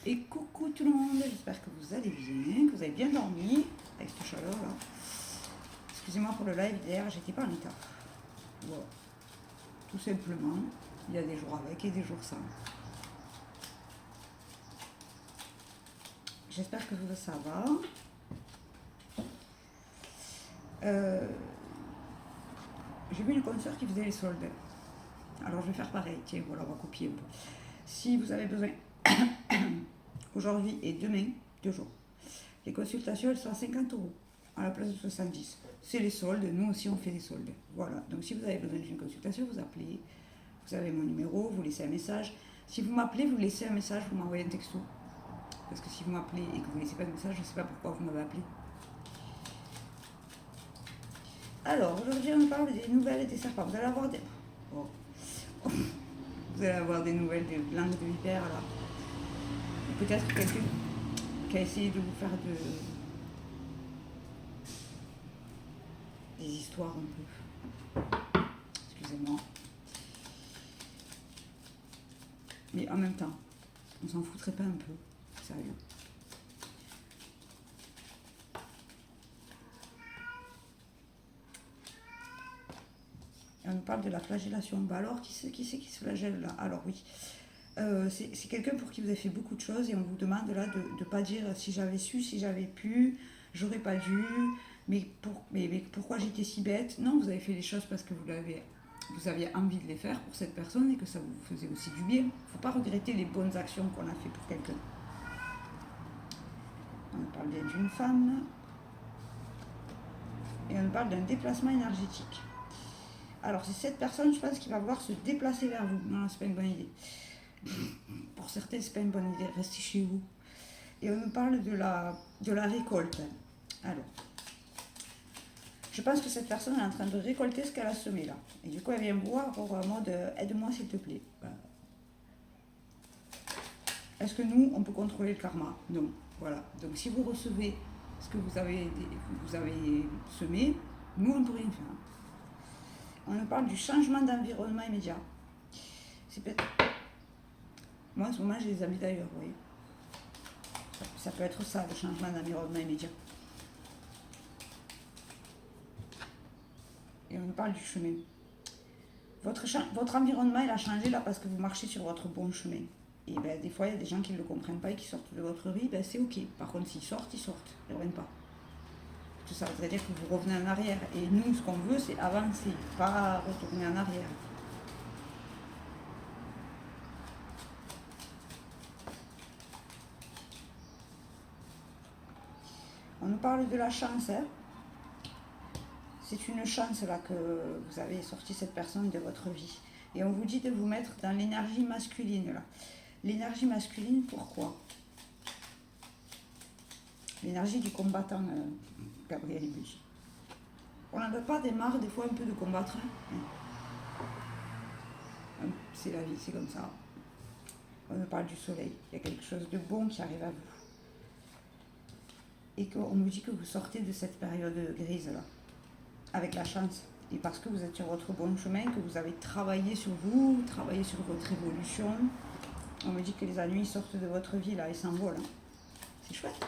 Et coucou tout le monde, j'espère que vous allez bien, que vous avez bien dormi avec cette chaleur là. Excusez-moi pour le live d'hier, j'étais pas en état. Voilà, tout simplement, il y a des jours avec et des jours sans. J'espère que ça va. J'ai vu une consoeur qui faisait les soldes. Alors je vais faire pareil, tiens, voilà, on va copier un peu. Si vous avez besoin, aujourd'hui et demain, 2 jours, les consultations elles sont à 50 € à la place de 70. C'est les soldes, nous aussi on fait des soldes. Voilà, donc si vous avez besoin d'une consultation, vous appelez, vous avez mon numéro, vous laissez un message. Si vous m'appelez, vous laissez un message, vous m'envoyez un texto. Parce que si vous m'appelez et que vous ne laissez pas de message, je ne sais pas pourquoi vous m'avez appelé. Alors, aujourd'hui on parle des nouvelles des serpents. Vous allez avoir des... Oh. Vous allez avoir des nouvelles de langue de vipère là. Peut-être quelqu'un qui a essayé de vous faire des histoires un peu. Excusez-moi. Mais en même temps, on s'en foutrait pas un peu. Sérieux. On nous parle de la flagellation. Bah alors, qui c'est qui se flagelle là? Alors oui. C'est quelqu'un pour qui vous avez fait beaucoup de choses et on vous demande là de ne pas dire si j'avais su, si j'avais pu, j'aurais pas dû, mais pourquoi j'étais si bête. Non, vous avez fait les choses parce que vous aviez envie de les faire pour cette personne et que ça vous faisait aussi du bien. Il ne faut pas regretter les bonnes actions qu'on a fait pour quelqu'un. On parle bien d'une femme et on parle d'un déplacement énergétique. Alors c'est cette personne, je pense, qui va vouloir se déplacer vers vous. Non, c'est pas une bonne idée. Pour certains, c'est pas une bonne idée. Restez chez vous. Et on nous parle de la récolte. Alors, je pense que cette personne est en train de récolter ce qu'elle a semé là. Et du coup, elle vient me voir pour un mode aide-moi s'il te plaît. Est-ce que nous, on peut contrôler le karma? Non. Voilà. Donc si vous recevez ce que vous avez semé, nous, on ne peut rien faire. On nous parle du changement d'environnement immédiat. C'est peut-être... Moi, en ce moment, je les habite ailleurs, vous voyez. Ça peut être ça, le changement d'environnement immédiat. Et on nous parle du chemin. Votre environnement, il a changé là parce que vous marchez sur votre bon chemin. Et ben, des fois, il y a des gens qui ne le comprennent pas et qui sortent de votre vie, ben, c'est ok. Par contre, s'ils sortent, ils ne reviennent pas. Tout ça veut dire que vous revenez en arrière. Et nous, ce qu'on veut, c'est avancer, pas retourner en arrière. On nous parle de la chance. Hein. C'est une chance là que vous avez sorti cette personne de votre vie. Et on vous dit de vous mettre dans l'énergie masculine là. L'énergie masculine, pourquoi? L'énergie du combattant, Gabriel Ibuchi. On n'en a pas des marres des fois un peu de combattre. Hein. C'est la vie, c'est comme ça. On nous parle du soleil. Il y a quelque chose de bon qui arrive à vous. Et qu'on nous dit que vous sortez de cette période grise là, avec la chance. Et parce que vous êtes sur votre bon chemin, que vous avez travaillé sur vous, travaillé sur votre évolution. On me dit que les ennuis sortent de votre vie là et s'envolent. Hein. C'est chouette.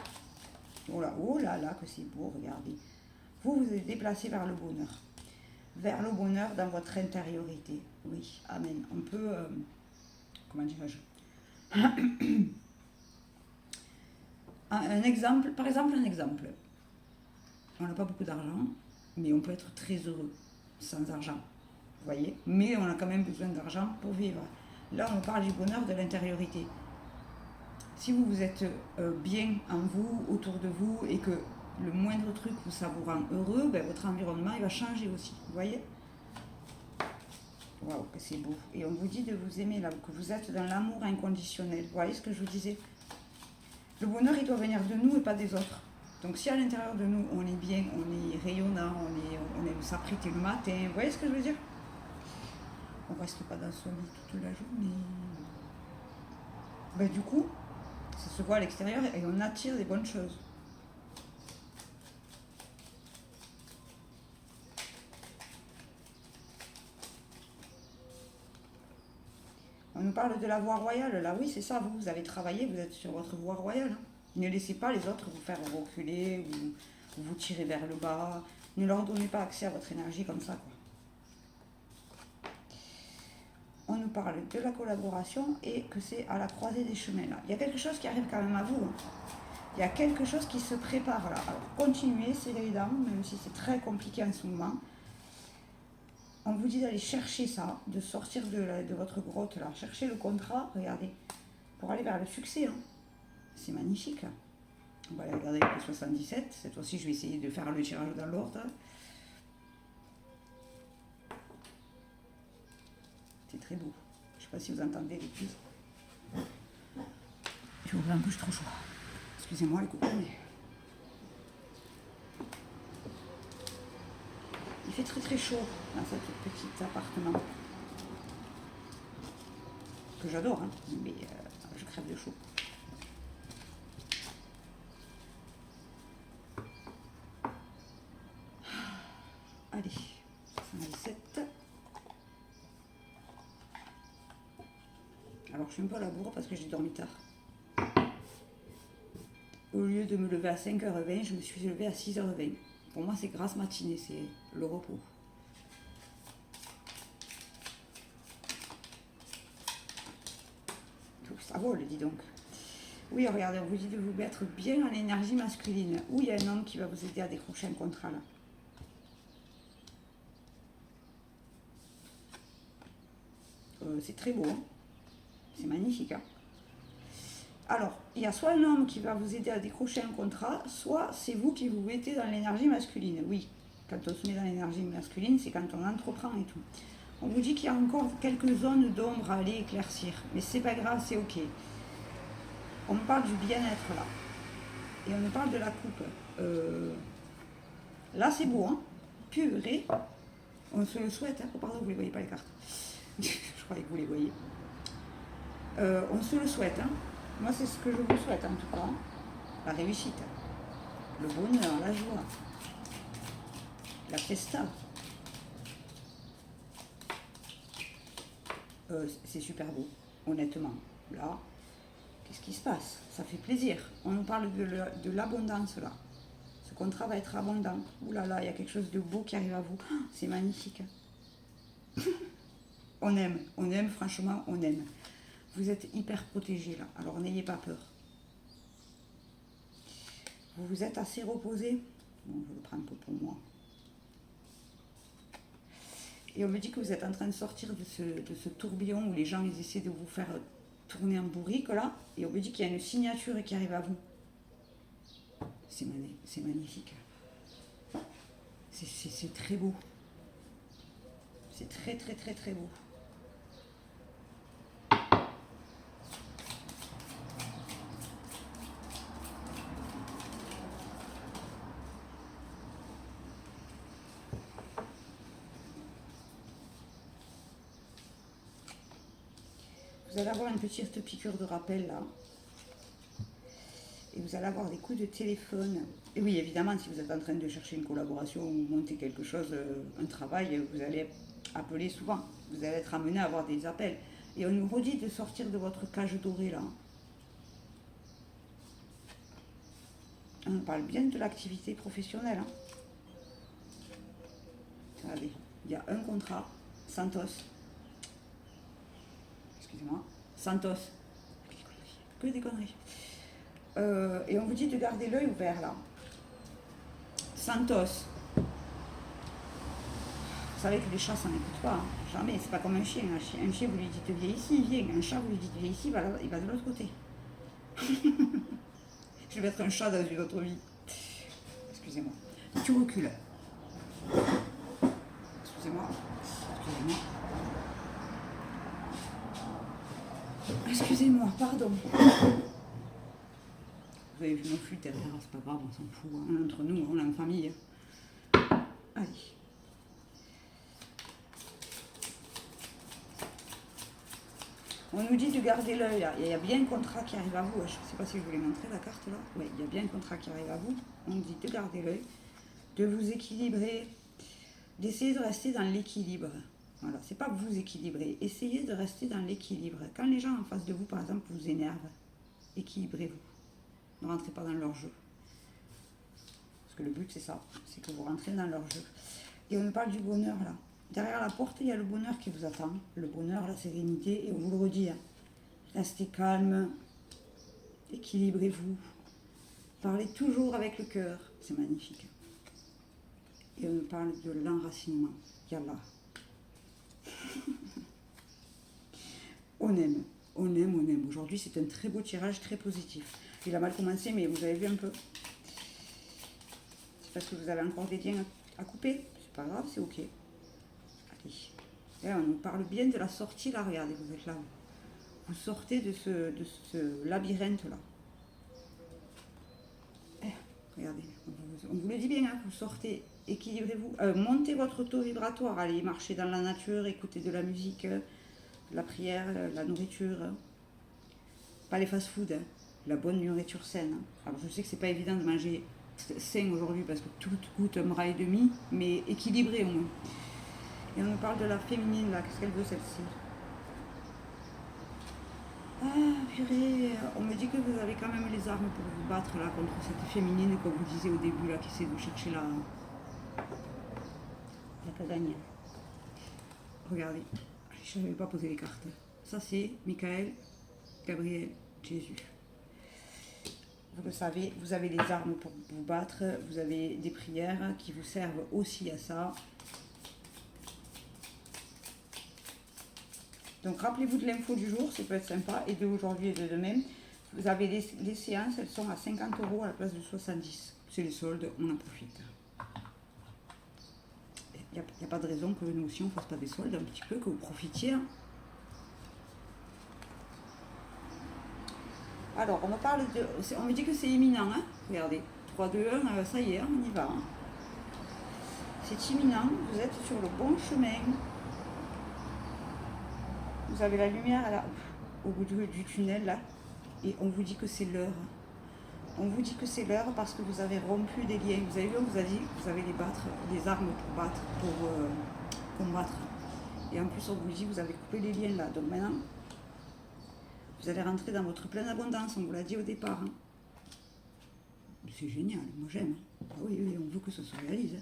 Oh là là, que c'est beau, regardez. Vous vous êtes déplacé vers le bonheur. Vers le bonheur dans votre intériorité. Oui, amen. On peut, comment dirais-je un exemple, par exemple, on n'a pas beaucoup d'argent, mais on peut être très heureux sans argent, vous voyez. Mais on a quand même besoin d'argent pour vivre. Là, on parle du bonheur de l'intériorité. Si vous êtes bien en vous, autour de vous, et que le moindre truc ça vous rend heureux, ben, votre environnement il va changer aussi, vous voyez. Waouh, que c'est beau. Et on vous dit de vous aimer là, que vous êtes dans l'amour inconditionnel. Vous voyez ce que je vous disais? Le bonheur, il doit venir de nous et pas des autres. Donc si à l'intérieur de nous, on est bien, on est rayonnant, on aime s'apprêter le matin, vous voyez ce que je veux dire? On ne reste pas dans son lit toute la journée. Ben, du coup, ça se voit à l'extérieur et on attire des bonnes choses. On nous parle de la voie royale. Là, oui, c'est ça. Vous avez travaillé, vous êtes sur votre voie royale. Hein. Ne laissez pas les autres vous faire reculer ou vous tirer vers le bas. Ne leur donnez pas accès à votre énergie comme ça, quoi. On nous parle de la collaboration et que c'est à la croisée des chemins, là. Il y a quelque chose qui arrive quand même à vous. Hein. Il y a quelque chose qui se prépare, là. Alors, continuez, serrez les dents, même si c'est très compliqué en ce moment. On vous dit d'aller chercher ça, de sortir de votre grotte, là. Chercher le contrat, regardez, pour aller vers le succès. Hein. C'est magnifique, là. On va aller regarder avec le 77. Cette fois-ci, je vais essayer de faire le tirage dans l'ordre. C'est très beau. Je ne sais pas si vous entendez les puces. J'ai ouvert un bouche trop chaud. Excusez-moi les copains, mais... Il fait très très chaud dans cet petit appartement. Que j'adore, hein, mais je crève de chaud. Allez, 117. Alors je suis un peu à la bourre parce que j'ai dormi tard. Au lieu de me lever à 5h20, je me suis levée à 6h20. Pour moi, c'est grasse matinée, c'est le repos. Tout ça vole, dis donc. Oui, regardez, on vous dit de vous mettre bien en énergie masculine. Où il y a un homme qui va vous aider à décrocher un contrat, là. C'est très beau, hein. C'est magnifique, hein. Alors, il y a soit un homme qui va vous aider à décrocher un contrat, soit c'est vous qui vous mettez dans l'énergie masculine. Oui, quand on se met dans l'énergie masculine, c'est quand on entreprend et tout. On vous dit qu'il y a encore quelques zones d'ombre à aller éclaircir, mais c'est pas grave, c'est ok. On me parle du bien-être là, et on me parle de la coupe. Là, c'est beau, hein. Purée, on se le souhaite. Hein. Oh, pardon, vous ne les voyez pas les cartes. Je croyais que vous les voyez. On se le souhaite, hein. Moi, c'est ce que je vous souhaite, en tout cas. La réussite, le bonheur, la joie, la festa. C'est super beau, honnêtement. Là, qu'est-ce qui se passe? Ça fait plaisir. On nous parle de l'abondance, là. Ce contrat va être abondant. Ouh là là, il y a quelque chose de beau qui arrive à vous. Oh, c'est magnifique. On aime, franchement, on aime. Vous êtes hyper protégé, là. Alors, n'ayez pas peur. Vous vous êtes assez reposé. Bon, je le prends un peu pour moi. Et on me dit que vous êtes en train de sortir de ce tourbillon où les gens ils essaient de vous faire tourner en bourrique, là. Et on me dit qu'il y a une signature qui arrive à vous. C'est magnifique. C'est très beau. C'est très, très, très, très beau. Vous allez avoir une petite piqûre de rappel là. Et vous allez avoir des coups de téléphone. Et oui, évidemment, si vous êtes en train de chercher une collaboration ou monter quelque chose, un travail, vous allez appeler souvent. Vous allez être amené à avoir des appels. Et on nous redit de sortir de votre cage dorée là. On parle bien de l'activité professionnelle. Hein. Regardez, il y a un contrat, Santos. Excusez-moi, Santos. Que des conneries. Et on vous dit de garder l'œil ouvert là. Santos. Vous savez que les chats, ça n'écoute pas. Hein. Jamais. C'est pas comme un chien. Un chien, vous lui dites viens ici, il vient. Un chat, vous lui dites viens ici, il va de l'autre côté. Je vais être un chat dans une autre vie. Excusez-moi. Tu recules. Excusez-moi. Excusez-moi. Excusez-moi, pardon. Vous avez vu mon flux derrière, c'est pas grave, on s'en fout. Hein. Entre nous, on est en famille. Allez. On nous dit de garder l'œil là. Il y a bien un contrat qui arrive à vous. Je ne sais pas si je vous l'ai montré la carte là. Oui, il y a bien un contrat qui arrive à vous. On nous dit de garder l'œil, de vous équilibrer, d'essayer de rester dans l'équilibre. Voilà, c'est pas vous équilibrer. Essayez de rester dans l'équilibre. Quand les gens en face de vous, par exemple, vous énervent, équilibrez-vous. Ne rentrez pas dans leur jeu. Parce que le but, c'est ça. C'est que vous rentrez dans leur jeu. Et on nous parle du bonheur, là. Derrière la porte, il y a le bonheur qui vous attend. Le bonheur, la sérénité. Et on vous le redit, hein. Restez calme. Équilibrez-vous. Parlez toujours avec le cœur. C'est magnifique. Et on nous parle de l'enracinement. Yallah. On aime, on aime, on aime. Aujourd'hui, c'est un très beau tirage, très positif. Il a mal commencé, mais vous avez vu un peu. C'est parce que vous avez encore des liens à couper. C'est pas grave, c'est ok. Allez. Et on nous parle bien de la sortie, là. Regardez, vous êtes là. Vous sortez de ce labyrinthe-là. Regardez, on vous le dit bien, hein, vous sortez, équilibrez-vous. Montez votre taux vibratoire. Allez marcher dans la nature, écoutez de la musique. La prière, la nourriture, pas les fast-food, hein, la bonne nourriture saine. Alors je sais que c'est pas évident de manger sain aujourd'hui parce que tout coûte un bras et demi, mais équilibré au moins. Et on nous parle de la féminine là, qu'est-ce qu'elle veut celle-ci? Ah purée, on me dit que vous avez quand même les armes pour vous battre là contre cette féminine, comme vous disiez au début là, qui essaie de chercher la cagagne. Regardez. Je ne vais pas poser les cartes. Ça, c'est Michael, Gabriel, Jésus. Vous le savez, vous avez les armes pour vous battre. Vous avez des prières qui vous servent aussi à ça. Donc, rappelez-vous de l'info du jour, ça peut être sympa. Et d'aujourd'hui et de demain. Vous avez les séances, elles sont à 50 € à la place de 70. C'est les soldes, on en profite. Il n'y a pas de raison que nous aussi on ne fasse pas des soldes un petit peu, que vous profitiez. Hein. Alors, on me parle de. On me dit que c'est imminent, hein. Regardez. 3, 2, 1, ça y est, on y va. Hein. C'est imminent, vous êtes sur le bon chemin. Vous avez la lumière là, au bout du tunnel là. Et on vous dit que c'est l'heure. On vous dit que c'est l'heure parce que vous avez rompu des liens. Vous avez vu, on vous a dit que vous avez les armes pour battre, pour combattre. Et en plus, on vous dit que vous avez coupé les liens là. Donc maintenant, vous allez rentrer dans votre pleine abondance. On vous l'a dit au départ. Hein. C'est génial, moi j'aime. Ah oui, oui, on veut que ça se réalise.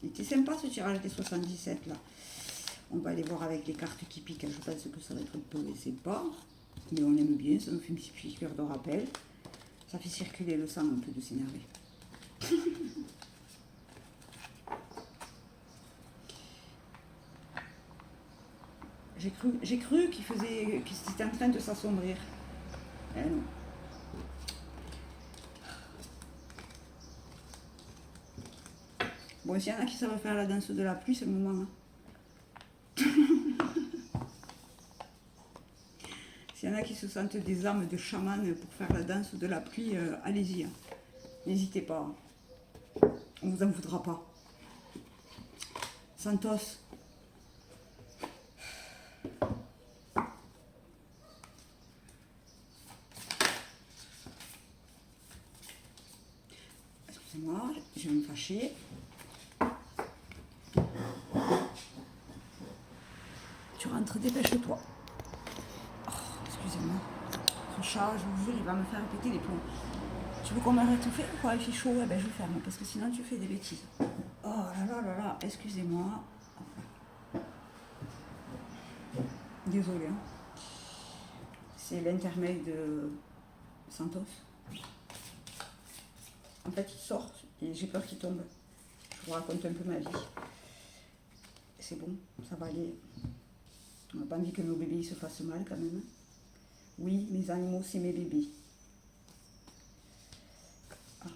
Il était sympa ce tirage des 77 là. On va aller voir avec les cartes qui piquent. Je pense que ça va être un peu sympa. Mais on aime bien, ça nous fait une petite piqûre de rappel. Ça fait circuler le sang un peu de s'énerver. J'ai cru qu'il était en train de s'assombrir. Eh non. Bon, s'il y en a qui savent faire la danse de la pluie, c'est le moment. Hein. S'il y en a qui se sentent des âmes de chaman pour faire la danse de la pluie, allez-y. Hein. N'hésitez pas. On vous en voudra pas. Santos. Excusez-moi, je vais me fâcher. Tu rentres, dépêche-toi. Oh, excusez-moi. Ce chat, je vous jure, il va me faire péter les plombs. Tu veux qu'on m'arrête tout faire ou quoi? Il fait chaud, ouais, ben je ferme, parce que sinon tu fais des bêtises. Oh là là là là, excusez-moi. Désolée. Hein. C'est l'intermède de Santos. En fait, il sort et j'ai peur qu'il tombe. Je vous raconte un peu ma vie. C'est bon, ça va aller. On n'a pas envie que nos bébés se fassent mal quand même. Oui, mes animaux, c'est mes bébés. Ah.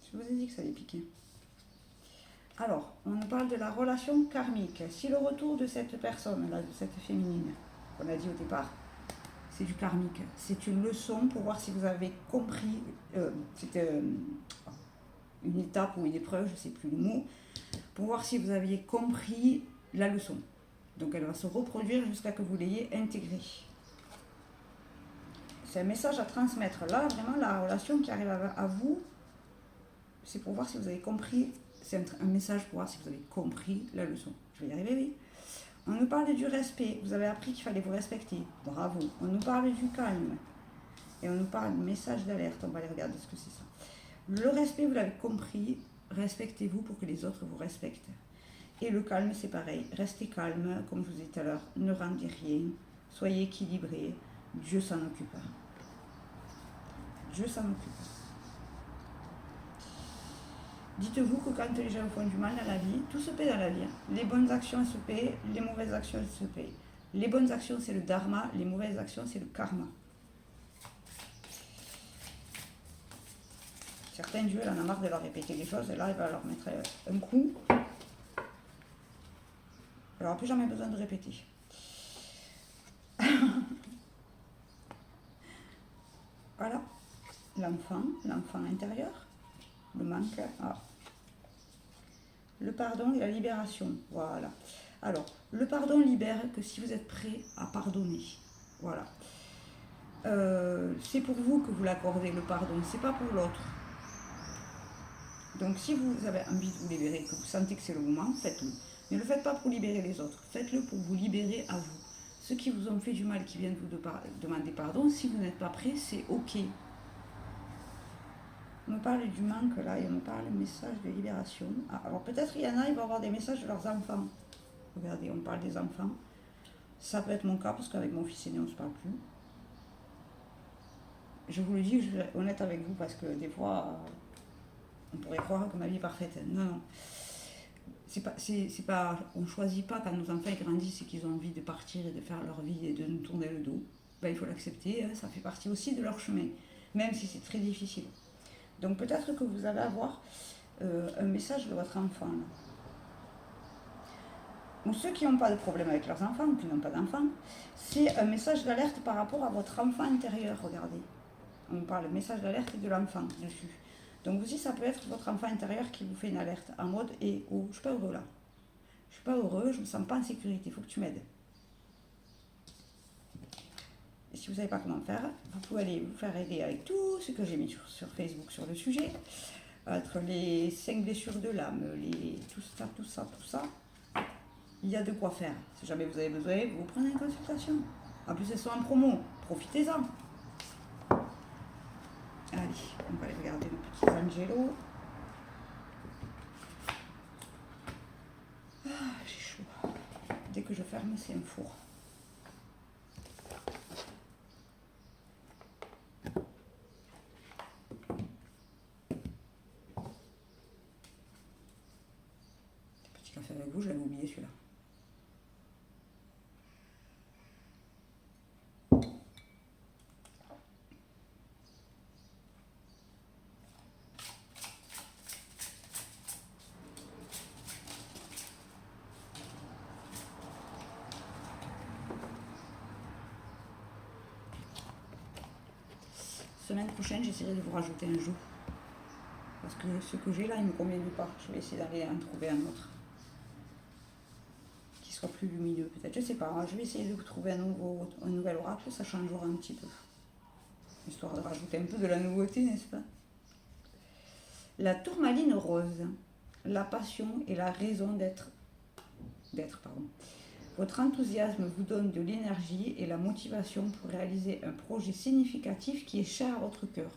Je vous ai dit que ça allait piquer. Alors, on nous parle de la relation karmique. Si le retour de cette personne, là, de cette féminine, qu'on a dit au départ, c'est du karmique, c'est une leçon pour voir si vous avez compris, c'était une étape ou une épreuve, je ne sais plus le mot, pour voir si vous aviez compris la leçon. Donc elle va se reproduire jusqu'à ce que vous l'ayez intégrée. C'est un message à transmettre. Là, vraiment, la relation qui arrive à vous, c'est pour voir si vous avez compris, c'est un message pour voir si vous avez compris la leçon. Je vais y arriver, oui. On nous parle du respect, vous avez appris qu'il fallait vous respecter, bravo. On nous parle du calme, et on nous parle de message d'alerte, on va aller regarder ce que c'est ça. Le respect, vous l'avez compris, respectez-vous pour que les autres vous respectent. Et le calme, c'est pareil, restez calme, comme je vous ai dit tout à l'heure, ne rendez rien, soyez équilibrés, Dieu s'en occupe. Dieu s'en occupe. Dites-vous que quand les gens font du mal dans la vie, tout se paie dans la vie. Les bonnes actions se paient, les mauvaises actions se paient. Les bonnes actions, c'est le dharma, les mauvaises actions, c'est le karma. Certains dieux, il en a marre de leur répéter des choses, et là, il va leur mettre un coup. Il n'aura plus jamais besoin de répéter. Voilà. L'enfant intérieur, le manque. Ah. Le pardon et la libération. Voilà. Alors, le pardon libère que si vous êtes prêt à pardonner. Voilà. C'est pour vous que vous l'accordez, le pardon, c'est pas pour l'autre. Donc si vous avez envie de vous libérer, que vous sentez que c'est le moment, faites-le. Ne le faites pas pour libérer les autres, faites-le pour vous libérer à vous. Ceux qui vous ont fait du mal, qui viennent vous demander pardon, si vous n'êtes pas prêt, c'est ok. On me parle du manque là, et on me parle de message de libération. Ah, alors peut-être il y en a, ils vont avoir des messages de leurs enfants. Regardez, on parle des enfants. Ça peut être mon cas, parce qu'avec mon fils aîné, on ne se parle plus. Je vous le dis, je suis honnête avec vous, parce que des fois, on pourrait croire que ma vie est parfaite. Non, non. On ne choisit pas quand nos enfants grandissent et qu'ils ont envie de partir et de faire leur vie et de nous tourner le dos. Ben, il faut l'accepter, hein, ça fait partie aussi de leur chemin, même si c'est très difficile. Donc peut-être que vous allez avoir un message de votre enfant. Là. Ou ceux qui n'ont pas de problème avec leurs enfants, ou qui n'ont pas d'enfants, c'est un message d'alerte par rapport à votre enfant intérieur, regardez. On parle de message d'alerte de l'enfant dessus. Donc aussi, ça peut être votre enfant intérieur qui vous fait une alerte en mode « Eh, oh, je suis pas heureux là. Je suis pas heureux, je me sens pas en sécurité, il faut que tu m'aides. » Et si vous ne savez pas comment faire, vous pouvez aller vous faire aider avec tout ce que j'ai mis sur Facebook sur le sujet. Entre les 5 blessures de l'âme, tout ça. Il y a de quoi faire. Si jamais vous avez besoin, vous prenez une consultation. En plus, elles sont en promo. Profitez-en. Allez, on va aller regarder nos petits angélos. Ah, j'ai chaud. Dès que je ferme, c'est un four. Petit café avec vous, je l'avais oublié celui-là. Semaine prochaine, j'essaierai de vous rajouter un jour. Parce que ce que j'ai là, il ne me convient pas. Je vais essayer d'aller en trouver un autre. Qui soit plus lumineux peut-être. Je ne sais pas. Je vais essayer de vous trouver un nouvel oracle. Ça changera un petit peu. Histoire de rajouter un peu de la nouveauté, n'est-ce pas? La tourmaline rose. La passion et la raison d'être. Votre enthousiasme vous donne de l'énergie et la motivation pour réaliser un projet significatif qui est cher à votre cœur.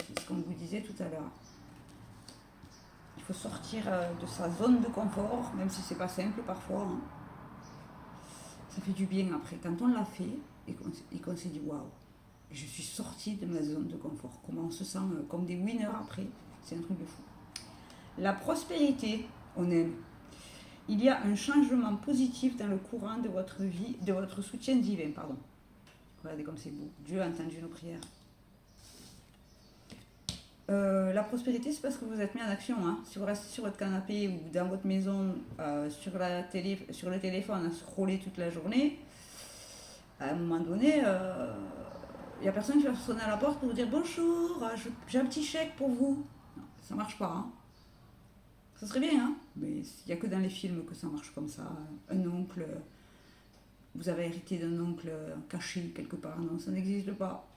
C'est ce qu'on vous disait tout à l'heure. Il faut sortir de sa zone de confort, même si c'est pas simple parfois. Hein. Ça fait du bien après. Quand on l'a fait et qu'on s'est dit waouh, je suis sortie de ma zone de confort. Comment on se sent comme des winners après, c'est un truc de fou. La prospérité, on aime. Il y a un changement positif dans le courant de votre vie, de votre soutien divin, pardon. Regardez comme c'est beau. Dieu a entendu nos prières. La prospérité, c'est parce que vous êtes mis en action. Hein. Si vous restez sur votre canapé ou dans votre maison, sur le téléphone, à scroller toute la journée, à un moment donné, il n'y a personne qui va sonner à la porte pour vous dire bonjour, j'ai un petit chèque pour vous. Non, ça ne marche pas. Hein. Ça serait bien, hein, mais il n'y a que dans les films que ça marche comme ça. Un oncle, vous avez hérité d'un oncle caché quelque part. Non, ça n'existe pas.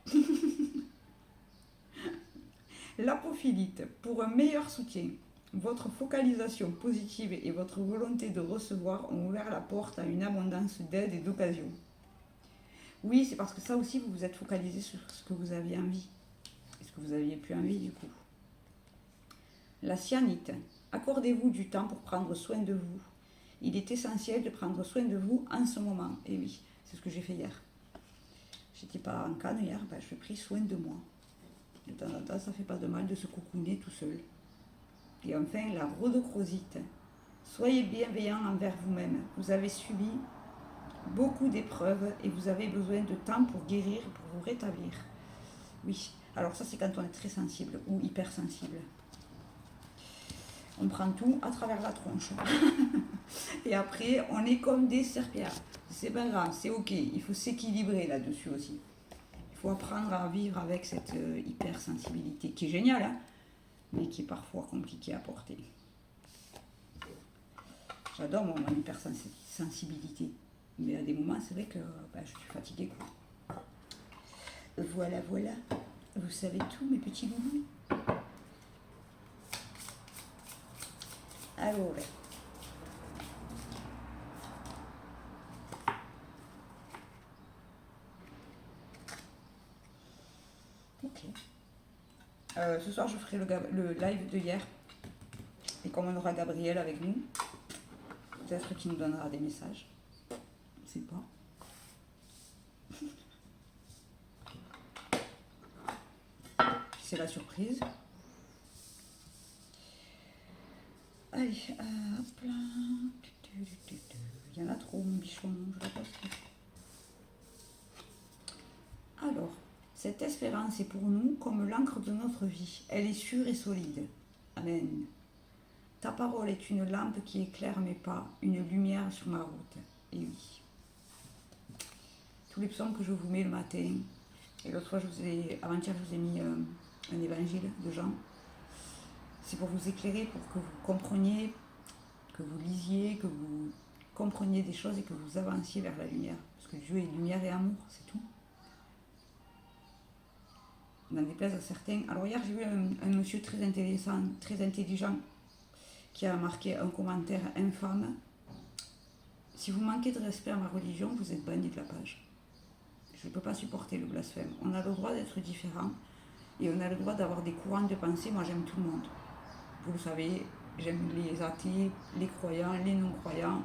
L'apophilite, pour un meilleur soutien, votre focalisation positive et votre volonté de recevoir ont ouvert la porte à une abondance d'aide et d'occasions. Oui, c'est parce que ça aussi, vous vous êtes focalisé sur ce que vous aviez envie. Et ce que vous aviez plus envie du coup. La cyanite, accordez-vous du temps pour prendre soin de vous. Il est essentiel de prendre soin de vous en ce moment. Et oui, c'est ce que j'ai fait hier. J'étais pas en Cannes hier, ben, je pris soin de moi. De temps en temps, ça fait pas de mal de se coucouner tout seul. Et enfin, la rhodochrosite. Soyez bienveillant envers vous-même. Vous avez subi beaucoup d'épreuves et vous avez besoin de temps pour guérir et pour vous rétablir. Oui, alors ça c'est quand on est très sensible ou hypersensible. On prend tout à travers la tronche. Et après, on est comme des serpillères. C'est pas grave, c'est ok. Il faut s'équilibrer là-dessus aussi. Il faut apprendre à vivre avec cette hypersensibilité qui est géniale, hein, mais qui est parfois compliquée à porter. J'adore mon hypersensibilité. Mais à des moments, c'est vrai que je suis fatiguée, quoi. Voilà, voilà. Vous savez tout, mes petits loulous. Alors, ok. Ce soir, je ferai le live de hier. Et comme on aura Gabriel avec nous, peut-être qu'il nous donnera des messages. Je ne sais pas. C'est la surprise. Allez, hop là. Il y en a trop, mon bichon, je la poste. Alors, cette espérance est pour nous comme l'encre de notre vie. Elle est sûre et solide. Amen. Ta parole est une lampe qui éclaire mes pas, une lumière sur ma route. Et oui. Tous les psaumes que je vous mets le matin, et l'autre fois, avant-hier, je vous ai mis un évangile de Jean. C'est pour vous éclairer, pour que vous compreniez, que vous lisiez, que vous compreniez des choses et que vous avanciez vers la lumière. Parce que Dieu est lumière et amour, c'est tout. N'en déplaise à certains. Alors hier, j'ai vu un monsieur très intéressant, très intelligent, qui a marqué un commentaire infâme. Si vous manquez de respect à ma religion, vous êtes banni de la page. Je ne peux pas supporter le blasphème. On a le droit d'être différent et on a le droit d'avoir des courants de pensée. Moi, j'aime tout le monde. Vous le savez, j'aime les athées, les croyants, les non-croyants,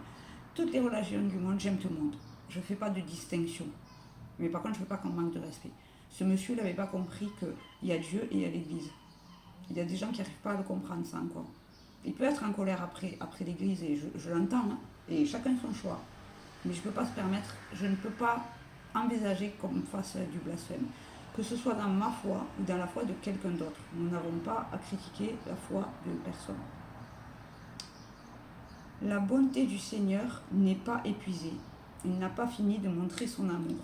toutes les religions du monde, j'aime tout le monde. Je ne fais pas de distinction. Mais par contre, je ne veux pas qu'on manque de respect. Ce monsieur n'avait pas compris qu'il y a Dieu et il y a l'Église. Il y a des gens qui n'arrivent pas à le comprendre, ça encore. Il peut être en colère après l'Église, et je l'entends, hein, et chacun son choix. Mais je ne peux pas se permettre, je ne peux pas envisager qu'on me fasse du blasphème. Que ce soit dans ma foi ou dans la foi de quelqu'un d'autre. Nous n'avons pas à critiquer la foi de personne. La bonté du Seigneur n'est pas épuisée. Il n'a pas fini de montrer son amour.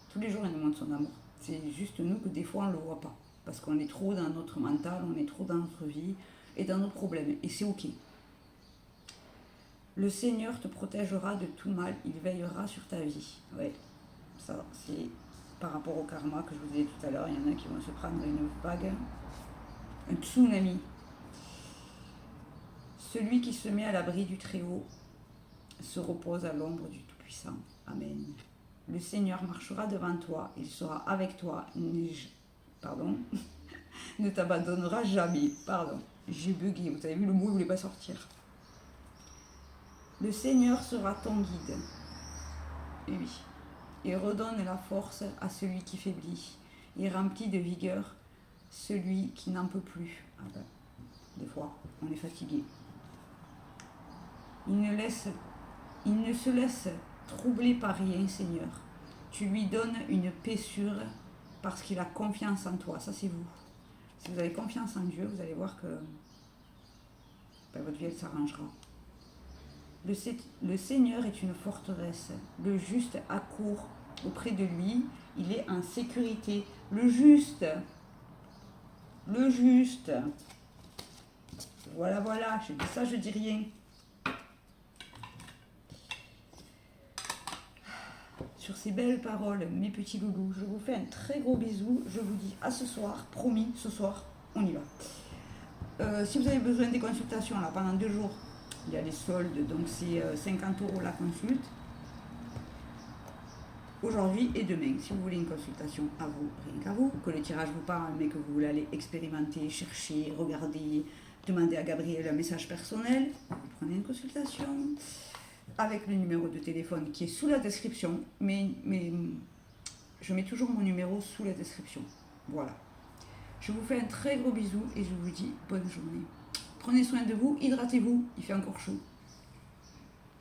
Tous les jours, il nous montre son amour. C'est juste nous que des fois, on ne le voit pas. Parce qu'on est trop dans notre mental, on est trop dans notre vie et dans nos problèmes. Et c'est ok. Le Seigneur te protégera de tout mal. Il veillera sur ta vie. Ouais, ça, c'est par rapport au karma que je vous disais tout à l'heure. Il y en a qui vont se prendre une vague, un tsunami. Celui qui se met à l'abri du Très-Haut se repose à l'ombre du Tout-Puissant. Amen. Le Seigneur marchera devant toi, il sera avec toi, ne t'abandonnera jamais. Pardon, j'ai bugué, vous avez vu, le mot ne voulait pas sortir. Le Seigneur sera ton guide. Et oui, il redonne la force à celui qui faiblit. Il remplit de vigueur celui qui n'en peut plus. Ah ben, des fois, on est fatigué. Il ne se laisse troubler par rien, Seigneur. Tu lui donnes une paix sûre parce qu'il a confiance en toi. Ça, c'est vous. Si vous avez confiance en Dieu, vous allez voir que votre vie, elle s'arrangera. Le Seigneur est une forteresse. Le juste accourt auprès de lui. Il est en sécurité. Le juste. Voilà, voilà. Je dis ça, je dis rien. sur ces belles paroles, mes petits loulous, je vous fais un très gros bisou. Je vous dis à ce soir, promis, ce soir, on y va. Si vous avez besoin des consultations, là, pendant 2 jours, il y a les soldes, donc c'est 50 € la consulte. Aujourd'hui et demain, si vous voulez une consultation à vous, rien qu'à vous, que le tirage vous parle, mais que vous voulez aller expérimenter, chercher, regarder, demander à Gabriel un message personnel, vous prenez une consultation avec le numéro de téléphone qui est sous la description, mais je mets toujours mon numéro sous la description. Voilà. Je vous fais un très gros bisou et je vous dis bonne journée. Prenez soin de vous, hydratez-vous, il fait encore chaud.